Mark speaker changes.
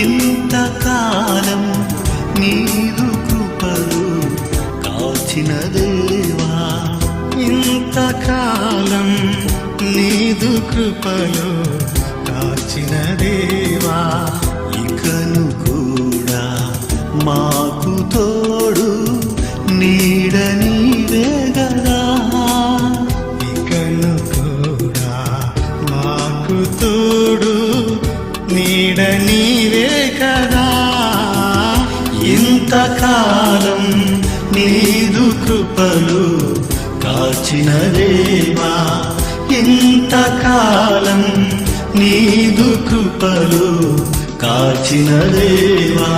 Speaker 1: ఇంతకాలం నీదు కృపలు కాచిన దేవా, ఇంతకాలం నీదు కృపలు కాచిన దేవా, ఇకను కూడా మాకు తోడు నీడ నీవే గదా, ఇకను కూడా మాకు తోడు నీడ నీవే కదా. ఇంతకాలం నీదు కృపలు కాచిన దేవా, ఇంతకాలం నీదు కృపలు కాచిన దేవా.